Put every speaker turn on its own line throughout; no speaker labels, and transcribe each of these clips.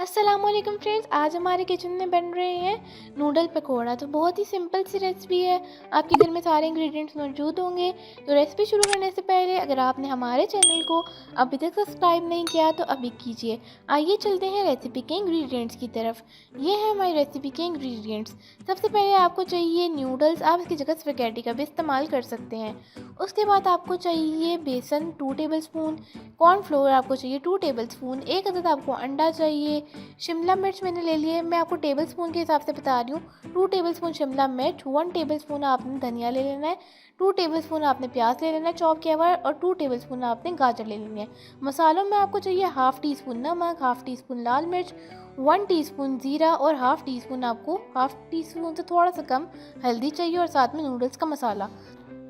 अस्सलामुअलैकुम फ्रेंड्स, आज हमारे किचन में बन रहे हैं नूडल पकोड़ा। तो बहुत ही सिंपल सी रेसिपी है। आपके घर में सारे इंग्रेडिएंट्स मौजूद होंगे। तो रेसिपी शुरू करने से पहले अगर आपने हमारे चैनल को अभी तक सब्सक्राइब नहीं किया तो अभी कीजिए। आइए चलते हैं रेसिपी के इंग्रेडिएंट्स की तरफ। ये है हमारी रेसिपी के इंग्रेडिएंट्स। सबसे पहले आपको चाहिए नूडल्स। आप इसकी जगह स्पैगेटी का भी इस्तेमाल कर सकते हैं। उसके बाद आपको चाहिए बेसन 2 टेबलस्पून, कॉर्नफ्लोर आपको चाहिए 2 टेबलस्पून, एक अदद आपको अंडा चाहिए, शिमला मिर्च मैंने ले लिए, मैं आपको टेबलस्पून के हिसाब से बता रही हूँ। 2 टेबलस्पून शिमला मिर्च, 1 टेबलस्पून आपने धनिया ले लेना है, 2 टेबलस्पून आपने प्याज ले लेना है चॉप किया हुआ, और 2 टेबलस्पून आपने गाजर ले लेनी है। मसालों में आपको चाहिए हाफ़ टी स्पून नमक, हाफ़ टी स्पून लाल मिर्च, 1 टीस्पून ज़ीरा और हाफ़ टी स्पून आपको हाफ़ टी स्पून से थोड़ा सा कम हल्दी चाहिए, और साथ में नूडल्स का मसाला।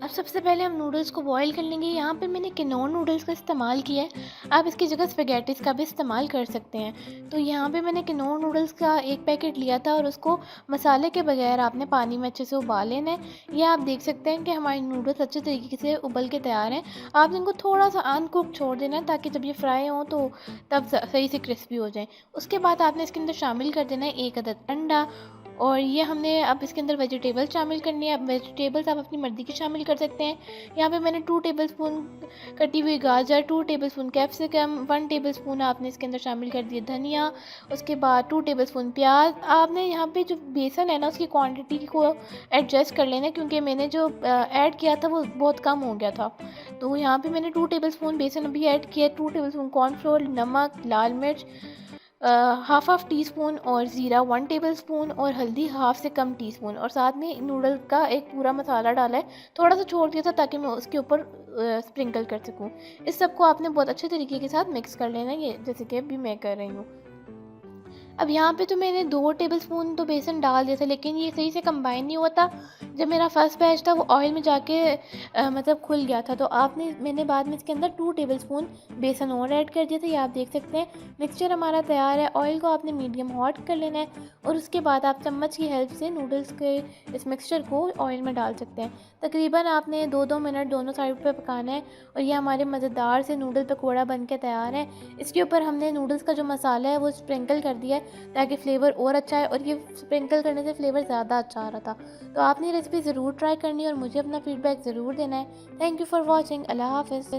अब सबसे पहले हम नूडल्स को बॉईल कर लेंगे। यहाँ पे मैंने किनोर नूडल्स का इस्तेमाल किया है। आप इसकी जगह स्पैगेटिस का भी इस्तेमाल कर सकते हैं। तो यहाँ पे मैंने किनोर नूडल्स का एक पैकेट लिया था, और उसको मसाले के बगैर आपने पानी में अच्छे से उबाल लेना है। ये आप देख सकते हैं कि हमारे नूडल्स अच्छे तरीके से उबल के तैयार हैं। आप इनको थोड़ा सा अनकुक छोड़ देना है, ताकि जब ये फ्राई हों तो तब सही से क्रिस्पी हो जाएँ। उसके बाद आपने इसके अंदर शामिल कर देना है 1 अदद अंडा, और ये हमने अब इसके अंदर वेजिटेबल शामिल करनी है। अब वेजिटेबल्स आप अपनी मर्ज़ी की शामिल कर सकते हैं। यहाँ पे मैंने 2 टेबलस्पून कटी हुई गाजर, 2 टेबलस्पून कैप्सिकम, 1 टेबलस्पून आपने इसके अंदर शामिल कर दिया धनिया, उसके बाद 2 टेबलस्पून प्याज। आपने यहाँ पे जो बेसन है ना, उसकी क्वांटिटी को एडजस्ट कर लेना है, क्योंकि मैंने जो ऐड किया था वो बहुत कम हो गया था। तो यहाँ पे मैंने 2 टेबलस्पून बेसन अभी ऐड किया, 2 टेबलस्पून कॉर्नफ्लोर, नमक, लाल मिर्च हाफ़ टी स्पून, और ज़ीरा 1 टेबलस्पून, और हल्दी हाफ़ से कम टीस्पून, और साथ में नूडल का एक पूरा मसाला डाला है। थोड़ा सा छोड़ दिया था ताकि मैं उसके ऊपर स्प्रिंकल कर सकूँ। इस सब को आपने बहुत अच्छे तरीके के साथ मिक्स कर लेना है, ये जैसे कि अभी मैं कर रही हूँ। अब यहाँ पे तो मैंने 2 टेबलस्पून तो बेसन डाल दिया था, लेकिन ये सही से कंबाइन नहीं हुआ था। जब मेरा फर्स्ट बैच था वो ऑयल में जाके मतलब खुल गया था। तो मैंने बाद में इसके अंदर 2 टेबलस्पून बेसन और ऐड कर दिया था। ये आप देख सकते हैं मिक्सचर हमारा तैयार है। ऑयल को आपने मीडियम हॉट कर लेना है, और उसके बाद आप चम्मच की हेल्प से नूडल्स के इस मिक्सचर को ऑयल में डाल सकते हैं। तकरीबन आपने 2-2 मिनट दोनों साइड पे पकाना है, और ये हमारे मज़ेदार से नूडल पकौड़ा बन के तैयार है। इसके ऊपर हमने नूडल्स का जो मसाला है वो स्प्रिंकल कर दिया है, ताकि फ्लेवर और अच्छा है, और ये स्प्रिंकल करने से फ्लेवर ज़्यादा अच्छा आ रहा था। तो आपने रेसिपी ज़रूर ट्राई करनी है, और मुझे अपना फीडबैक ज़रूर देना है। Thank you for watching. अल्लाह हाफ़िज़।